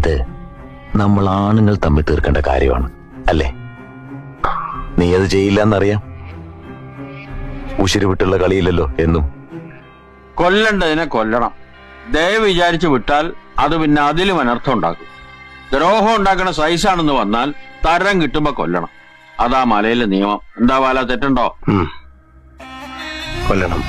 ഇത് നമ്മൾ ആണുങ്ങൾ തമ്മിൽ തീർക്കേണ്ട കാര്യമാണ്, അല്ലേ? നീ അത് ചെയ്യില്ല എന്നറിയാം. ഉശിരി വിട്ടുള്ള കളിയില്ലല്ലോ എന്നും. കൊല്ലണ്ടതിനെ കൊല്ലണം. ദയ വിചാരിച്ചു വിട്ടാൽ അത് പിന്നെ അതിലും അനർത്ഥം ഉണ്ടാക്കും. ദ്രോഹം ഉണ്ടാക്കുന്ന സൈസാണെന്ന് വന്നാൽ തരം കിട്ടുമ്പോ കൊല്ലണം. അതാ മലയിലെ നിയമം. എന്താ വാല, തെറ്റുണ്ടോ? കൊല്ലണം.